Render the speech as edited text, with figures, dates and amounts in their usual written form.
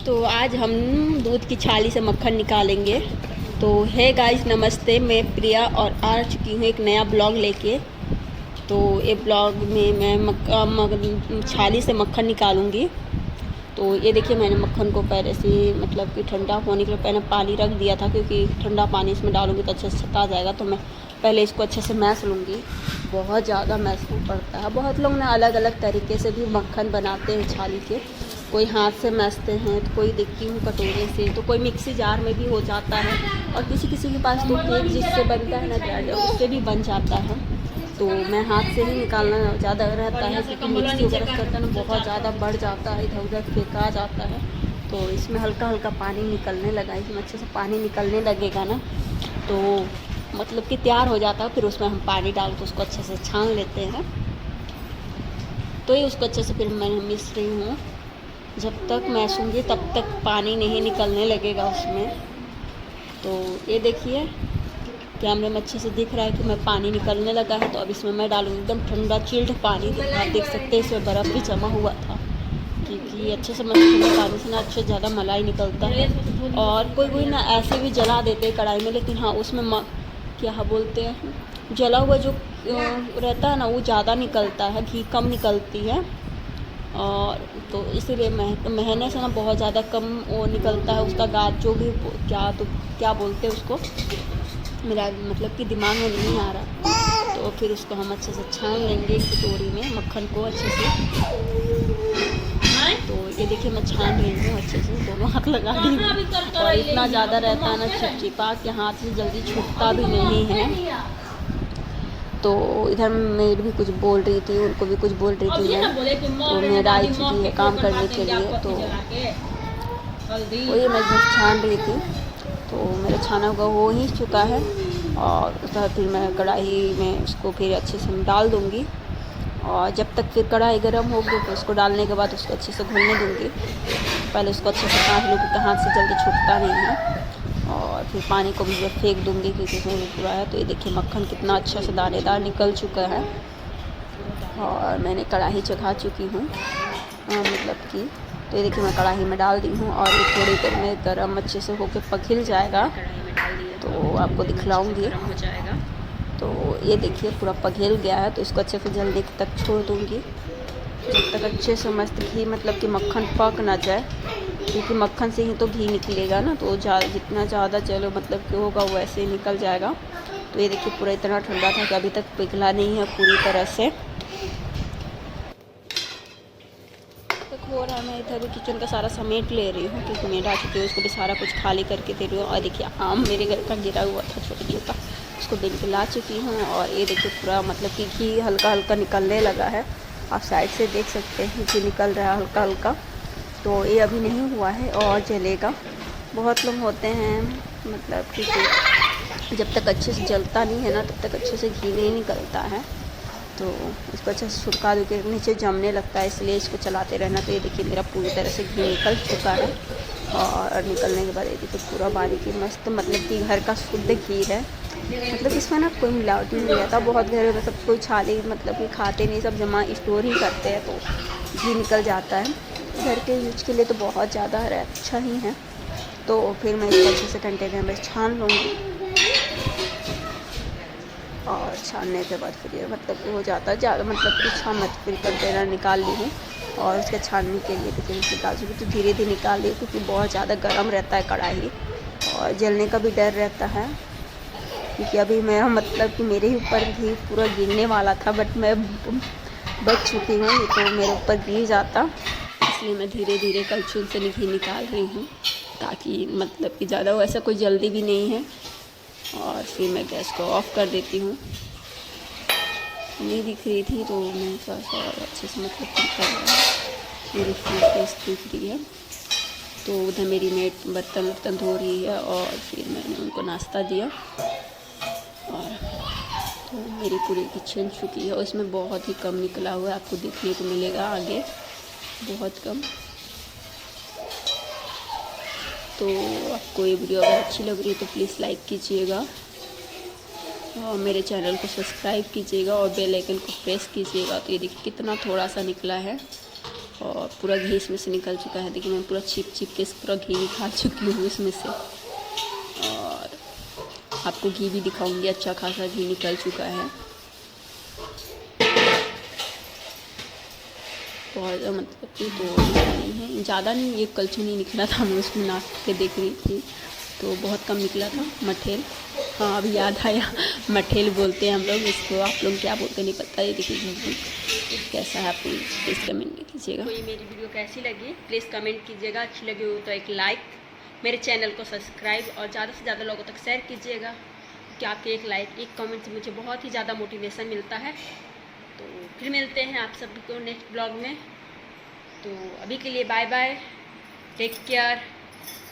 तो आज हम दूध की छाली से मक्खन निकालेंगे। तो है गाइस, नमस्ते, मैं प्रिया और आ चुकी हूँ एक नया ब्लॉग लेके। तो ये ब्लॉग में मैं छाली से मक्खन निकालूंगी। तो ये देखिए, मैंने मक्खन को पहले से मतलब कि ठंडा होने के लिए पहले पानी रख दिया था, क्योंकि ठंडा पानी इसमें डालूंगी तो अच्छे से छटा जाएगा। तो मैं पहले इसको अच्छे से मैश लूँगी। बहुत ज़्यादा मैशना पड़ता है। बहुत लोग ना अलग अलग तरीके से भी मक्खन बनाते हैं छाली के। कोई हाथ से मैसते हैं, तो कोई देखती हूँ कटोरे से, तो कोई मिक्सी जार में भी हो जाता है, और किसी किसी के पास तो केक जिससे बनता है ना ग्राइंडर, उससे भी बन जाता है। तो मैं हाथ से ही निकालना ज़्यादा रहता है, क्योंकि मिक्सी वगैरह करता है ना बहुत ज़्यादा बढ़ जाता है, इधर उधर फेंका जाता है। तो इसमें हल्का हल्का पानी निकलने लगा, इसमें अच्छे से पानी निकलने लगेगा ना तो मतलब कि तैयार हो जाता है। फिर उसमें हम पानी डाल के उसको अच्छे से छान लेते हैं। तो ये उसको अच्छे से फिर मैं मिस रही हूँ। जब तक मैसूँगी तब तक पानी नहीं निकलने लगेगा उसमें। तो ये देखिए, कैमरे में अच्छे से दिख रहा है कि मैं पानी निकलने लगा है। तो अब इसमें मैं डालूँगी एकदम ठंडा चिल्ड पानी। आप देख सकते हैं इसमें बर्फ़ भी जमा हुआ था, क्योंकि अच्छे से ठंडे पानी से ना अच्छे ज़्यादा मलाई निकलता है। और कोई कोई ना ऐसे भी जला देते हैं कढ़ाई में, लेकिन हाँ उसमें क्या बोलते हैं, जला हुआ जो रहता है ना वो ज़्यादा निकलता है, घी कम निकलती है। और तो इसीलिए महने से ना बहुत ज़्यादा कम वो निकलता है उसका गाज, जो भी क्या बोलते हैं उसको, मेरा मतलब कि दिमाग में नहीं आ रहा। तो फिर उसको हम अच्छे से छान लेंगे कटोरी में मक्खन को अच्छे से। तो ये देखिए, मैं छान रही हूँ अच्छे से, दोनों हाथ लगा दी हूँ। और इतना ज़्यादा रहता है ना चिपचिपा कि हाथ से जल्दी छूटता भी नहीं है। तो इधर मेड भी कुछ बोल रही थी, उनको भी कुछ बोल रही थी मैं। तो मेड आई चुकी है काम करने के लिए। तो वही मैं छान रही थी। तो मेरा छाना हुआ हो ही चुका है, और उसका फिर मैं कढ़ाई में उसको फिर अच्छे से डाल दूँगी। और जब तक फिर कढ़ाई गर्म होगी तो उसको डालने के बाद उसको अच्छे से घुलने दूँगी। पहले उसको अच्छे से काट लूँ, क्योंकि हाथ से जल्दी छूटता नहीं है। और फिर पानी को भी मैं फेंक दूँगी, क्योंकि इसमें भी पूरा है। तो ये देखिए, मक्खन कितना अच्छा से दानेदार निकल चुका है। और मैंने कढ़ाई चढ़ा चुकी हूँ मतलब कि। तो ये देखिए, मैं कढ़ाई में डाल दी हूँ, और ये थोड़ी देर में गरम अच्छे से होकर पघिल जाएगा तो आपको दिखलाऊँगी। तो ये देखिए, पूरा पघिल गया है। तो इसको अच्छे से जल्दी तक छोड़ दूँगी, जब तक अच्छे से मस्त घी मतलब कि मक्खन पक ना जाए, क्योंकि मक्खन से ही तो घी निकलेगा ना। तो जितना ज़्यादा चलो मतलब कि होगा वैसे ही निकल जाएगा। तो ये देखिए, पूरा इतना ठंडा था कि अभी तक पिघला नहीं है पूरी तरह से। तक हो रहा है, मैं इधर भी किचन का सारा समेट ले रही हूँ, क्योंकि मेड आ चुकी है, उसको भी सारा कुछ खाली करके दे रही हूँ। और देखिए, आम मेरे घर का गिरा हुआ था छोटा छोटा, उसको बिन के ला चुकी हूँ। और ये देखिए, पूरा मतलब कि घी हल्का हल्का निकलने लगा है। आप साइड से देख सकते हैं घी निकल रहा है हल्का हल्का। तो ये अभी नहीं हुआ है और जलेगा। बहुत लोग होते हैं मतलब कि जब तक अच्छे से जलता नहीं है ना तब तक अच्छे से घी नहीं निकलता है। तो इसको अच्छे से छुड़का दो के नीचे जमने लगता है, इसलिए इसको चलाते रहना। तो ये देखिए, मेरा पूरी तरह से घी निकल चुका है। और निकलने के बाद ये देखिए, पूरा बारीकी मस्त मतलब कि घर का शुद्ध घी है। मतलब इसमें ना कोई मिलावटी नहीं रहता। बहुत घरों में सब कोई छाली मतलब कि खाते नहीं, सब जमा स्टोर ही करते हैं, तो घी निकल जाता है। घर के यूज के लिए तो बहुत ज़्यादा अच्छा ही है। तो फिर मैं इसको अच्छे से कंटेनर में छान लूँगी। और छानने के बाद फिर ये मतलब कि हो जाता है ज़्यादा मतलब कि छान मत, फिर कंटेनर निकाल ली हूँ। और उसके छानने के लिए देखिए निकाल चुकी, तो धीरे धीरे निकाल ली, क्योंकि बहुत ज़्यादा गर्म रहता है कढ़ाई, और जलने का भी डर रहता है। क्योंकि अभी मैं मतलब कि मेरे ही ऊपर घी पूरा गिरने वाला था, बट मैं बच चुकी हूँ, ये तो मेरे ऊपर गिर जाता। इसलिए मैं धीरे धीरे कलछुल से घी निकाल रही हूँ, ताकि मतलब कि ज़्यादा वैसा कोई जल्दी भी नहीं है। और फिर मैं गैस को ऑफ़ कर देती हूँ। नहीं दिख रही थी तो मैं थोड़ा सा अच्छे से मतलब कर रहा है, मेरी फेस दिख रही है। तो उधर मेरी मेड बर्तन वर्तन धो रही है, और फिर मैंने उनको नाश्ता दिया। और तो मेरी पूरी किचन चुकी है, और इसमें बहुत ही कम निकला हुआ है, आपको देखने को मिलेगा आगे, बहुत कम। तो आपको ये वीडियो अगर अच्छी लग रही है तो प्लीज़ लाइक कीजिएगा, और मेरे चैनल को सब्सक्राइब कीजिएगा, और बेल आइकन को प्रेस कीजिएगा। तो ये देखिए, कितना थोड़ा सा निकला है। और पूरा घी इसमें से निकल चुका है। देखिए मैं पूरा छिप छिप के पूरा घी निकाल चुकी हूँ इसमें से, और आपको घी भी दिखाऊंगी। अच्छा खासा घी निकल चुका है, बहुत मतलब कि तो नहीं है, ज़्यादा नहीं, ये कलछू नहीं निकला था, मैं उसमें नाप के देख रही थी तो बहुत कम निकला था। मठेल, हाँ अभी याद आया, मठेल बोलते हैं हम लोग इसको, आप लोग क्या बोलते नहीं पता। ये देखिए कैसा है, आप प्लीज़ कमेंट कीजिएगा। कोई मेरी वीडियो कैसी लगी प्लीज़ कमेंट कीजिएगा, अच्छी लगी हो तो एक लाइक, मेरे चैनल को सब्सक्राइब और ज़्यादा से ज़्यादा लोगों तक शेयर कीजिएगा, कि आपके एक लाइक एक कमेंट से मुझे बहुत ही ज़्यादा मोटिवेशन मिलता है। तो फिर मिलते हैं आप सभी को नेक्स्ट ब्लॉग में। तो अभी के लिए बाय बाय, टेक केयर।